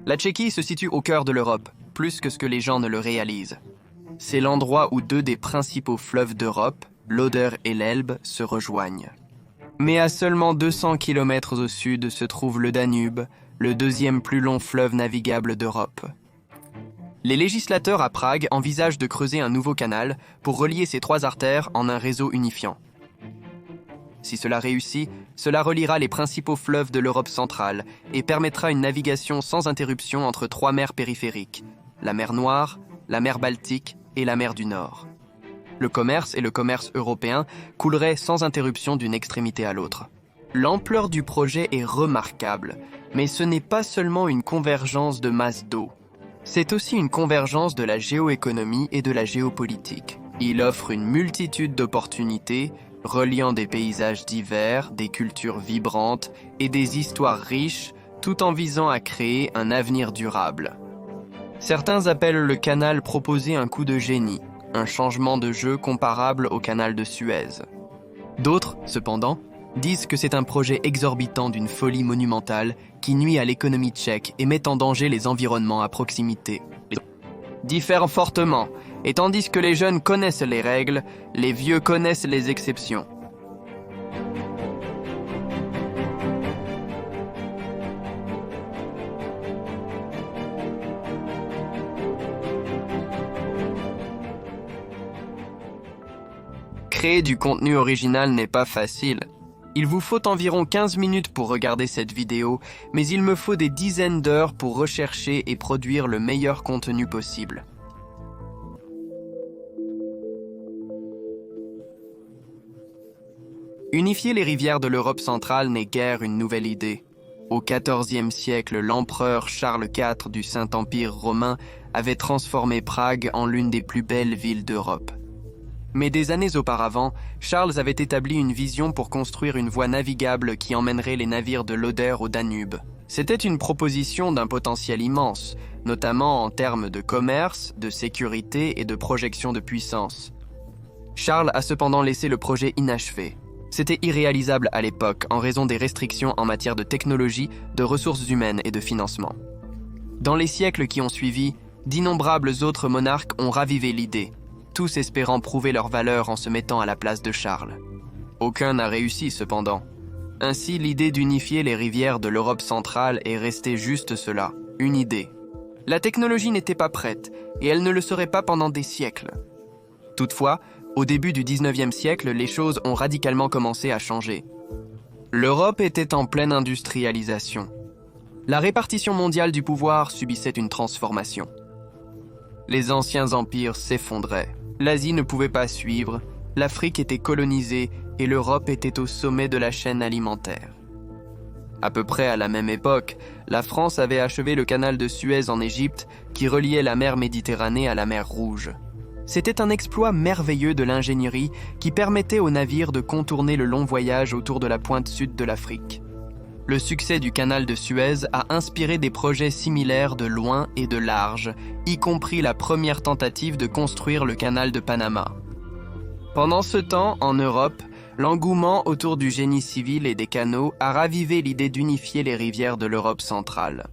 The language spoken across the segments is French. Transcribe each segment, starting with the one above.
La Tchéquie se situe au cœur de l'Europe, plus que ce que les gens ne le réalisent. C'est l'endroit où deux des principaux fleuves d'Europe, l'Oder et l'Elbe, se rejoignent. Mais à seulement 200 km au sud se trouve le Danube, le deuxième plus long fleuve navigable d'Europe. Les législateurs à Prague envisagent de creuser un nouveau canal pour relier ces trois artères en un réseau unifiant. Si cela réussit, cela reliera les principaux fleuves de l'Europe centrale et permettra une navigation sans interruption entre trois mers périphériques, la mer Noire, la mer Baltique et la mer du Nord. Le commerce et le commerce européen couleraient sans interruption d'une extrémité à l'autre. L'ampleur du projet est remarquable, mais ce n'est pas seulement une convergence de masse d'eau. C'est aussi une convergence de la géoéconomie et de la géopolitique. Il offre une multitude d'opportunités, reliant des paysages divers, des cultures vibrantes et des histoires riches, tout en visant à créer un avenir durable. Certains appellent le canal proposé un coup de génie, un changement de jeu comparable au canal de Suez. D'autres, cependant, disent que c'est un projet exorbitant d'une folie monumentale qui nuit à l'économie tchèque et met en danger les environnements à proximité. Diffèrent fortement, et tandis que les jeunes connaissent les règles, les vieux connaissent les exceptions. Créer du contenu original n'est pas facile. Il vous faut environ 15 minutes pour regarder cette vidéo, mais il me faut des dizaines d'heures pour rechercher et produire le meilleur contenu possible. Unifier les rivières de l'Europe centrale n'est guère une nouvelle idée. Au XIVe siècle, l'empereur Charles IV du Saint-Empire romain avait transformé Prague en l'une des plus belles villes d'Europe. Mais des années auparavant, Charles avait établi une vision pour construire une voie navigable qui emmènerait les navires de l'Oder au Danube. C'était une proposition d'un potentiel immense, notamment en termes de commerce, de sécurité et de projection de puissance. Charles a cependant laissé le projet inachevé. C'était irréalisable à l'époque en raison des restrictions en matière de technologie, de ressources humaines et de financement. Dans les siècles qui ont suivi, d'innombrables autres monarques ont ravivé l'idée, tous espérant prouver leur valeur en se mettant à la place de Charles. Aucun n'a réussi cependant. Ainsi, l'idée d'unifier les rivières de l'Europe centrale est restée juste cela, une idée. La technologie n'était pas prête, et elle ne le serait pas pendant des siècles. Toutefois, au début du XIXe siècle, les choses ont radicalement commencé à changer. L'Europe était en pleine industrialisation. La répartition mondiale du pouvoir subissait une transformation. Les anciens empires s'effondraient. L'Asie ne pouvait pas suivre, l'Afrique était colonisée et l'Europe était au sommet de la chaîne alimentaire. À peu près à la même époque, la France avait achevé le canal de Suez en Égypte qui reliait la mer Méditerranée à la mer Rouge. C'était un exploit merveilleux de l'ingénierie qui permettait aux navires de contourner le long voyage autour de la pointe sud de l'Afrique. Le succès du canal de Suez a inspiré des projets similaires de loin et de large, y compris la première tentative de construire le canal de Panama. Pendant ce temps, en Europe, l'engouement autour du génie civil et des canaux a ravivé l'idée d'unifier les rivières de l'Europe centrale.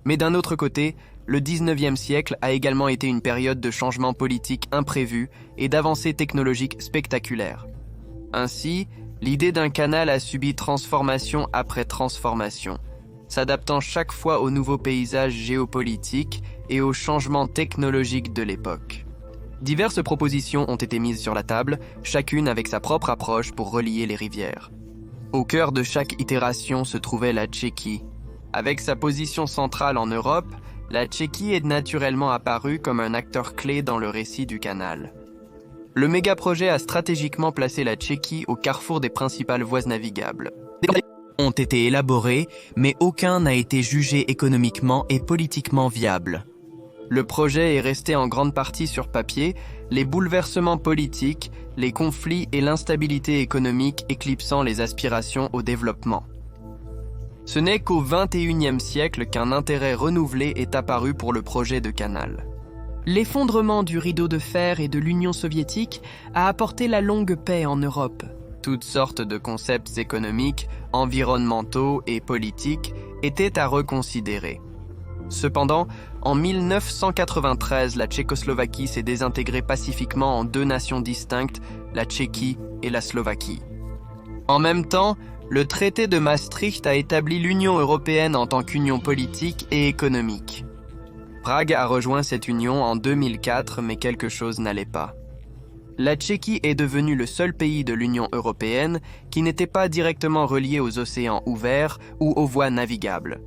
Mais d'un autre côté, le XIXe siècle a également été une période de changements politiques imprévus et d'avancées technologiques spectaculaires. Ainsi, l'idée d'un canal a subi transformation après transformation, s'adaptant chaque fois aux nouveaux paysages géopolitiques et aux changements technologiques de l'époque. Diverses propositions ont été mises sur la table, chacune avec sa propre approche pour relier les rivières. Au cœur de chaque itération se trouvait la Tchéquie. Avec sa position centrale en Europe, la Tchéquie est naturellement apparue comme un acteur clé dans le récit du canal. Le méga-projet a stratégiquement placé la Tchéquie au carrefour des principales voies navigables. Des plans ont été élaborés, mais aucun n'a été jugé économiquement et politiquement viable. Le projet est resté en grande partie sur papier, les bouleversements politiques, les conflits et l'instabilité économique éclipsant les aspirations au développement. Ce n'est qu'au XXIe siècle qu'un intérêt renouvelé est apparu pour le projet de canal. L'effondrement du rideau de fer et de l'Union soviétique a apporté la longue paix en Europe. Toutes sortes de concepts économiques, environnementaux et politiques étaient à reconsidérer. Cependant, en 1993, la Tchécoslovaquie s'est désintégrée pacifiquement en deux nations distinctes, la Tchéquie et la Slovaquie. En même temps, le traité de Maastricht a établi l'Union européenne en tant qu'union politique et économique. Prague a rejoint cette union en 2004, mais quelque chose n'allait pas. La Tchéquie est devenue le seul pays de l'Union européenne qui n'était pas directement relié aux océans ouverts ou aux voies navigables.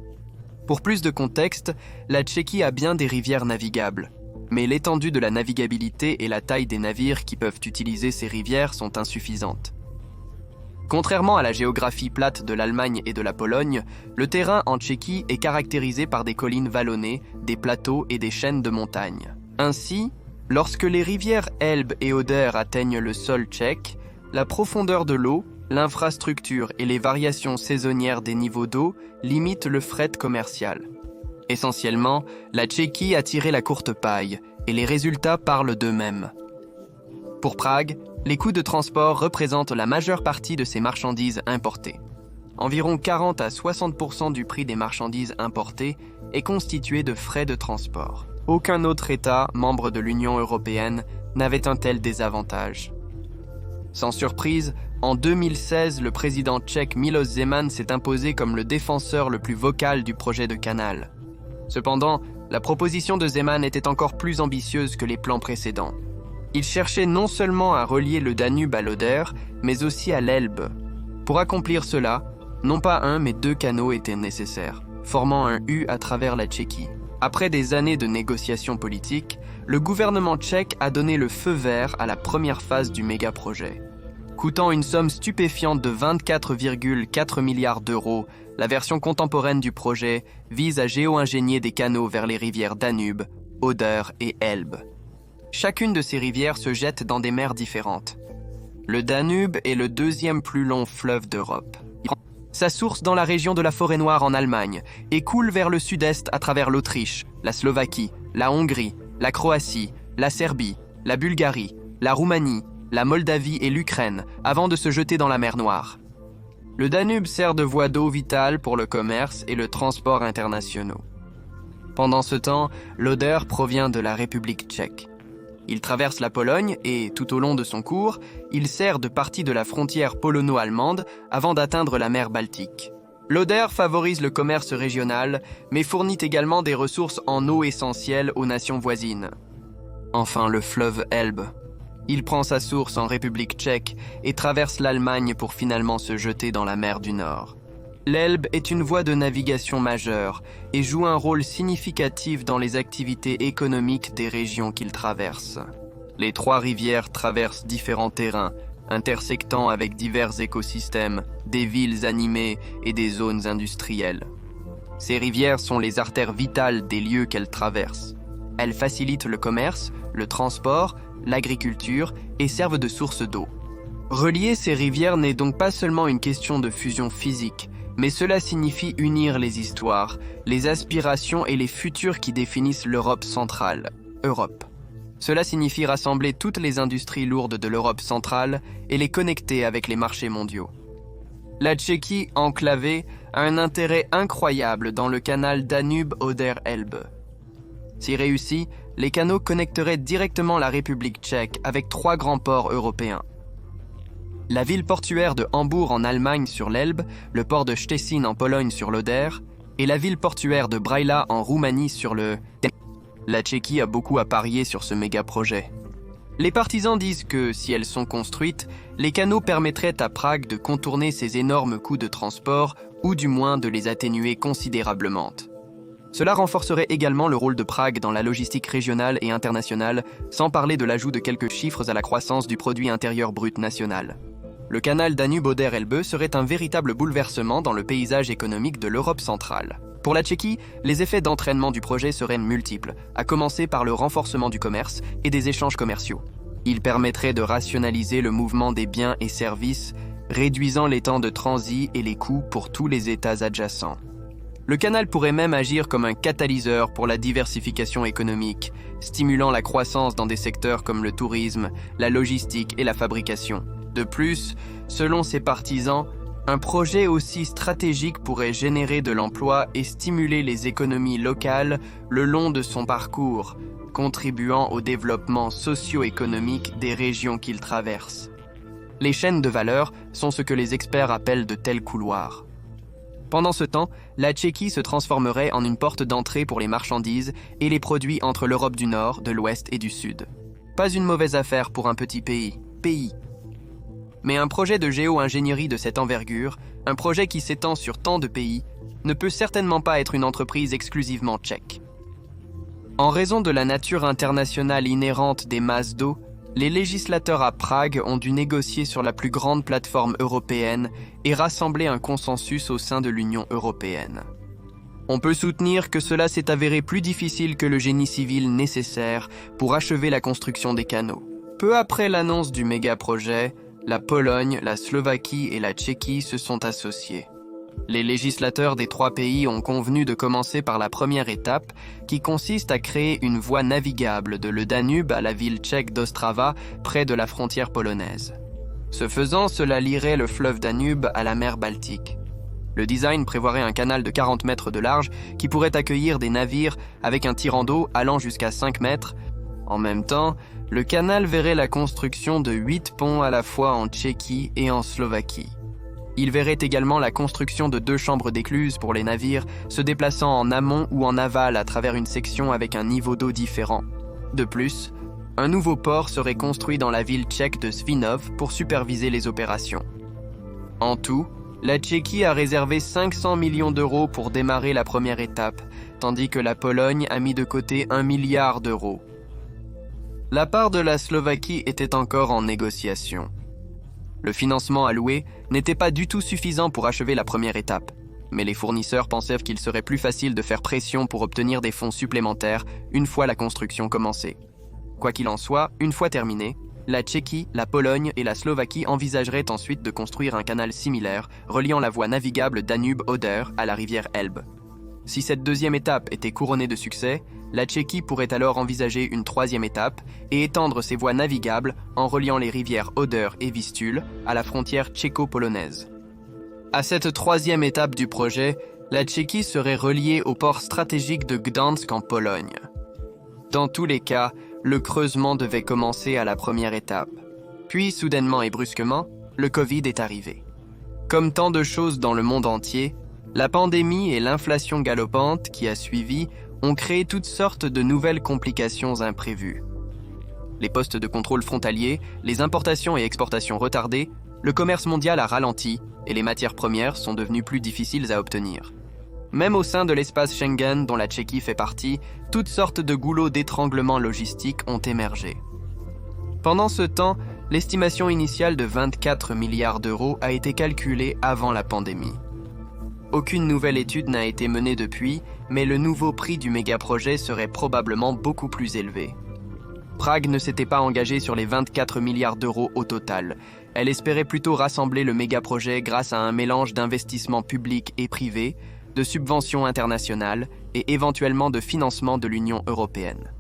Pour plus de contexte, la Tchéquie a bien des rivières navigables, mais l'étendue de la navigabilité et la taille des navires qui peuvent utiliser ces rivières sont insuffisantes. Contrairement à la géographie plate de l'Allemagne et de la Pologne, le terrain en Tchéquie est caractérisé par des collines vallonnées, des plateaux et des chaînes de montagnes. Ainsi, lorsque les rivières Elbe et Oder atteignent le sol tchèque, la profondeur de l'eau, l'infrastructure et les variations saisonnières des niveaux d'eau limitent le fret commercial. Essentiellement, la Tchéquie a tiré la courte paille et les résultats parlent d'eux-mêmes. Pour Prague, les coûts de transport représentent la majeure partie de ces marchandises importées. Environ 40 à 60% du prix des marchandises importées est constitué de frais de transport. Aucun autre État, membre de l'Union européenne, n'avait un tel désavantage. Sans surprise, en 2016, le président tchèque Miloš Zeman s'est imposé comme le défenseur le plus vocal du projet de canal. Cependant, la proposition de Zeman était encore plus ambitieuse que les plans précédents. Il cherchait non seulement à relier le Danube à l'Oder, mais aussi à l'Elbe. Pour accomplir cela, non pas un mais deux canaux étaient nécessaires, formant un U à travers la Tchéquie. Après des années de négociations politiques, le gouvernement tchèque a donné le feu vert à la première phase du méga-projet. Coûtant une somme stupéfiante de 24,4 milliards d'euros, la version contemporaine du projet vise à géo-ingénier des canaux vers les rivières Danube, Oder et Elbe. Chacune de ces rivières se jette dans des mers différentes. Le Danube est le deuxième plus long fleuve d'Europe. Sa source dans la région de la Forêt-Noire en Allemagne et coule vers le sud-est à travers l'Autriche, la Slovaquie, la Hongrie, la Croatie, la Serbie, la Bulgarie, la Roumanie, la Moldavie et l'Ukraine, avant de se jeter dans la mer Noire. Le Danube sert de voie d'eau vitale pour le commerce et le transport internationaux. Pendant ce temps, l'Oder provient de la République tchèque. Il traverse la Pologne et, tout au long de son cours, il sert de partie de la frontière polono-allemande avant d'atteindre la mer Baltique. L'Oder favorise le commerce régional, mais fournit également des ressources en eau essentielles aux nations voisines. Enfin, le fleuve Elbe. Il prend sa source en République tchèque et traverse l'Allemagne pour finalement se jeter dans la mer du Nord. L'Elbe est une voie de navigation majeure et joue un rôle significatif dans les activités économiques des régions qu'il traverse. Les trois rivières traversent différents terrains, intersectant avec divers écosystèmes, des villes animées et des zones industrielles. Ces rivières sont les artères vitales des lieux qu'elles traversent. Elles facilitent le commerce, le transport, l'agriculture et servent de source d'eau. Relier ces rivières n'est donc pas seulement une question de fusion physique, mais cela signifie unir les histoires, les aspirations et les futurs qui définissent l'Europe centrale, Europe. Cela signifie rassembler toutes les industries lourdes de l'Europe centrale et les connecter avec les marchés mondiaux. La Tchéquie, enclavée, a un intérêt incroyable dans le canal Danube-Oder-Elbe. Si réussi, les canaux connecteraient directement la République tchèque avec trois grands ports européens. La ville portuaire de Hambourg en Allemagne sur l'Elbe, le port de Szczecin en Pologne sur l'Oder, et la ville portuaire de Braila en Roumanie sur le... La Tchéquie a beaucoup à parier sur ce méga-projet. Les partisans disent que, si elles sont construites, les canaux permettraient à Prague de contourner ces énormes coûts de transport ou du moins de les atténuer considérablement. Cela renforcerait également le rôle de Prague dans la logistique régionale et internationale, sans parler de l'ajout de quelques chiffres à la croissance du produit intérieur brut national. Le canal Danube-Oder-Elbe serait un véritable bouleversement dans le paysage économique de l'Europe centrale. Pour la Tchéquie, les effets d'entraînement du projet seraient multiples, à commencer par le renforcement du commerce et des échanges commerciaux. Il permettrait de rationaliser le mouvement des biens et services, réduisant les temps de transit et les coûts pour tous les États adjacents. Le canal pourrait même agir comme un catalyseur pour la diversification économique, stimulant la croissance dans des secteurs comme le tourisme, la logistique et la fabrication. De plus, selon ses partisans, Un projet aussi stratégique pourrait générer de l'emploi et stimuler les économies locales le long de son parcours, contribuant au développement socio-économique des régions qu'il traverse. Les chaînes de valeur sont ce que les experts appellent de tels couloirs. Pendant ce temps, la Tchéquie se transformerait en une porte d'entrée pour les marchandises et les produits entre l'Europe du Nord, de l'Ouest et du Sud. Pas une mauvaise affaire pour un petit pays. Mais un projet de géo-ingénierie de cette envergure, un projet qui s'étend sur tant de pays, ne peut certainement pas être une entreprise exclusivement tchèque. En raison de la nature internationale inhérente des masses d'eau, les législateurs à Prague ont dû négocier sur la plus grande plateforme européenne et rassembler un consensus au sein de l'Union européenne. On peut soutenir que cela s'est avéré plus difficile que le génie civil nécessaire pour achever la construction des canaux. Peu après l'annonce du méga-projet, la Pologne, la Slovaquie et la Tchéquie se sont associés. Les législateurs des trois pays ont convenu de commencer par la première étape, qui consiste à créer une voie navigable de le Danube à la ville tchèque d'Ostrava, près de la frontière polonaise. Ce faisant, cela lierait le fleuve Danube à la mer Baltique. Le design prévoirait un canal de 40 mètres de large qui pourrait accueillir des navires avec un tirant d'eau allant jusqu'à 5 mètres. En même temps, le canal verrait la construction de 8 ponts à la fois en Tchéquie et en Slovaquie. Il verrait également la construction de 2 chambres d'écluses pour les navires se déplaçant en amont ou en aval à travers une section avec un niveau d'eau différent. De plus, un nouveau port serait construit dans la ville tchèque de Svinov pour superviser les opérations. En tout, la Tchéquie a réservé 500 millions d'euros pour démarrer la première étape, tandis que la Pologne a mis de côté 1 milliard d'euros. La part de la Slovaquie était encore en négociation. Le financement alloué n'était pas du tout suffisant pour achever la première étape, mais les fournisseurs pensèrent qu'il serait plus facile de faire pression pour obtenir des fonds supplémentaires une fois la construction commencée. Quoi qu'il en soit, une fois terminée, la Tchéquie, la Pologne et la Slovaquie envisageraient ensuite de construire un canal similaire reliant la voie navigable Danube-Oder à la rivière Elbe. Si cette deuxième étape était couronnée de succès, la Tchéquie pourrait alors envisager une troisième étape et étendre ses voies navigables en reliant les rivières Oder et Vistule à la frontière tchéco-polonaise. À cette troisième étape du projet, la Tchéquie serait reliée au port stratégique de Gdansk en Pologne. Dans tous les cas, le creusement devait commencer à la première étape. Puis, soudainement et brusquement, le Covid est arrivé. Comme tant de choses dans le monde entier, la pandémie et l'inflation galopante qui a suivi ont créé toutes sortes de nouvelles complications imprévues. Les postes de contrôle frontaliers, les importations et exportations retardées, le commerce mondial a ralenti et les matières premières sont devenues plus difficiles à obtenir. Même au sein de l'espace Schengen dont la Tchéquie fait partie, toutes sortes de goulots d'étranglement logistique ont émergé. Pendant ce temps, l'estimation initiale de 24 milliards d'euros a été calculée avant la pandémie. Aucune nouvelle étude n'a été menée depuis, mais le nouveau prix du méga-projet serait probablement beaucoup plus élevé. Prague ne s'était pas engagée sur les 24 milliards d'euros au total. Elle espérait plutôt rassembler le méga-projet grâce à un mélange d'investissements publics et privés, de subventions internationales et éventuellement de financement de l'Union européenne.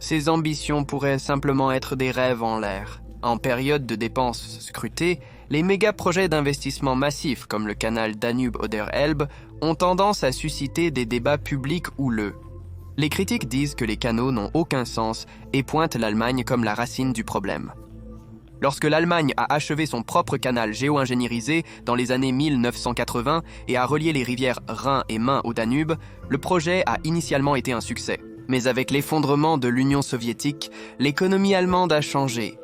Ces ambitions pourraient simplement être des rêves en l'air. En période de dépenses scrutées, les méga-projets d'investissement massifs comme le canal Danube-Oder-Elbe ont tendance à susciter des débats publics houleux. Les critiques disent que les canaux n'ont aucun sens et pointent l'Allemagne comme la racine du problème. Lorsque l'Allemagne a achevé son propre canal géo-ingénierisé dans les années 1980 et a relié les rivières Rhin et Main au Danube, le projet a initialement été un succès. Mais avec l'effondrement de l'Union soviétique, l'économie allemande a changé.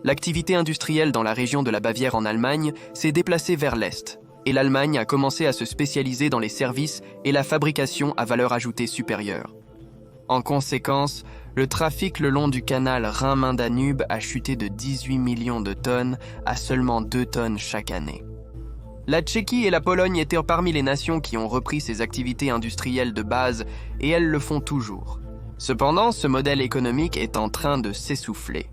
L'activité industrielle dans la région de la Bavière en Allemagne s'est déplacée vers l'Est, et l'Allemagne a commencé à se spécialiser dans les services et la fabrication à valeur ajoutée supérieure. En conséquence, le trafic le long du canal Rhin-Main-Danube a chuté de 18 millions de tonnes à seulement 2 tonnes chaque année. La Tchéquie et la Pologne étaient parmi les nations qui ont repris ces activités industrielles de base, et elles le font toujours. Cependant, ce modèle économique est en train de s'essouffler.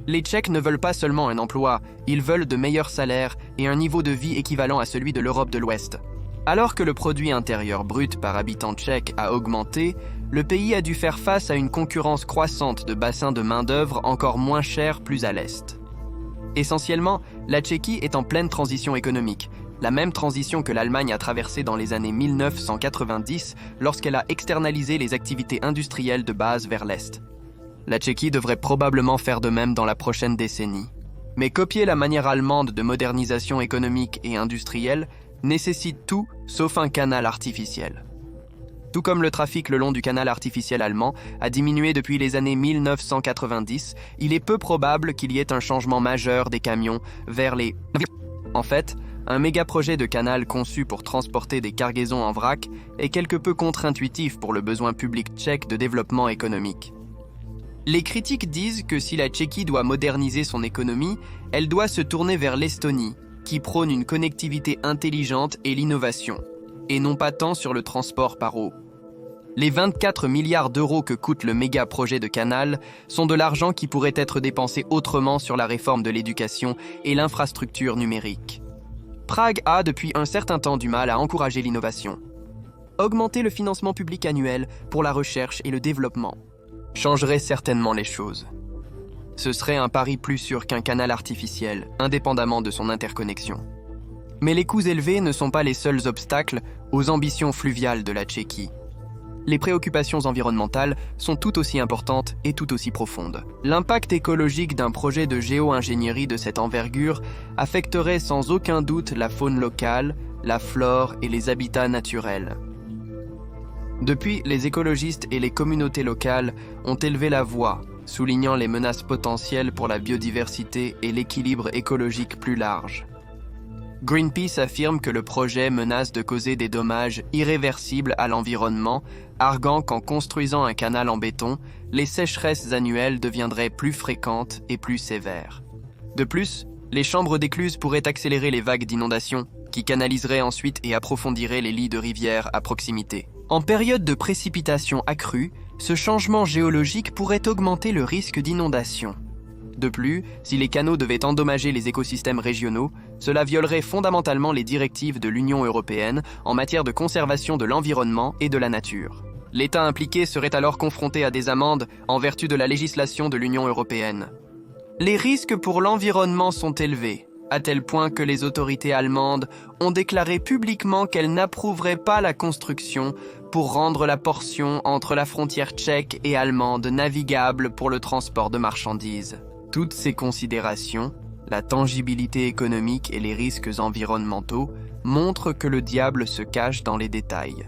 Les Tchèques ne veulent pas seulement un emploi, ils veulent de meilleurs salaires et un niveau de vie équivalent à celui de l'Europe de l'Ouest. Alors que le produit intérieur brut par habitant tchèque a augmenté, le pays a dû faire face à une concurrence croissante de bassins de main-d'œuvre encore moins chers plus à l'est. Essentiellement, la Tchéquie est en pleine transition économique. la même transition que l'Allemagne a traversée dans les années 1990 lorsqu'elle a externalisé les activités industrielles de base vers l'Est. La Tchéquie devrait probablement faire de même dans la prochaine décennie. Mais copier la manière allemande de modernisation économique et industrielle nécessite tout sauf un canal artificiel. Tout comme le trafic le long du canal artificiel allemand a diminué depuis les années 1990, il est peu probable qu'il y ait un changement majeur des camions vers les... En fait, un méga-projet de canal conçu pour transporter des cargaisons en vrac est quelque peu contre-intuitif pour le besoin public tchèque de développement économique. Les critiques disent que si la Tchéquie doit moderniser son économie, elle doit se tourner vers l'Estonie, qui prône une connectivité intelligente et l'innovation, et non pas tant sur le transport par eau. Les 24 milliards d'euros que coûte le méga-projet de canal sont de l'argent qui pourrait être dépensé autrement sur la réforme de l'éducation et l'infrastructure numérique. Prague a depuis un certain temps du mal à encourager l'innovation. Augmenter le financement public annuel pour la recherche et le développement changerait certainement les choses. Ce serait un pari plus sûr qu'un canal artificiel, indépendamment de son interconnexion. Mais les coûts élevés ne sont pas les seuls obstacles aux ambitions fluviales de la Tchéquie. Les préoccupations environnementales sont tout aussi importantes et tout aussi profondes. L'impact écologique d'un projet de géo-ingénierie de cette envergure affecterait sans aucun doute la faune locale, la flore et les habitats naturels. Depuis, les écologistes et les communautés locales ont élevé la voix, soulignant les menaces potentielles pour la biodiversité et l'équilibre écologique plus large. Greenpeace affirme que le projet menace de causer des dommages irréversibles à l'environnement, arguant qu'en construisant un canal en béton, les sécheresses annuelles deviendraient plus fréquentes et plus sévères. De plus, les chambres d'écluses pourraient accélérer les vagues d'inondation, qui canaliseraient ensuite et approfondiraient les lits de rivières à proximité. En période de précipitations accrues, ce changement géologique pourrait augmenter le risque d'inondation. De plus, si les canaux devaient endommager les écosystèmes régionaux, cela violerait fondamentalement les directives de l'Union européenne en matière de conservation de l'environnement et de la nature. L'État impliqué serait alors confronté à des amendes en vertu de la législation de l'Union européenne. Les risques pour l'environnement sont élevés, à tel point que les autorités allemandes ont déclaré publiquement qu'elles n'approuveraient pas la construction pour rendre la portion entre la frontière tchèque et allemande navigable pour le transport de marchandises. Toutes ces considérations, la tangibilité économique et les risques environnementaux, montrent que le diable se cache dans les détails.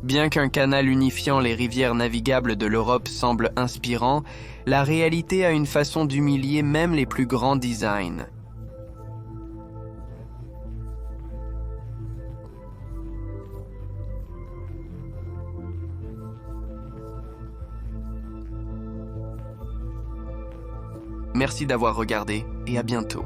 Bien qu'un canal unifiant les rivières navigables de l'Europe semble inspirant, la réalité a une façon d'humilier même les plus grands designs. Merci d'avoir regardé et à bientôt.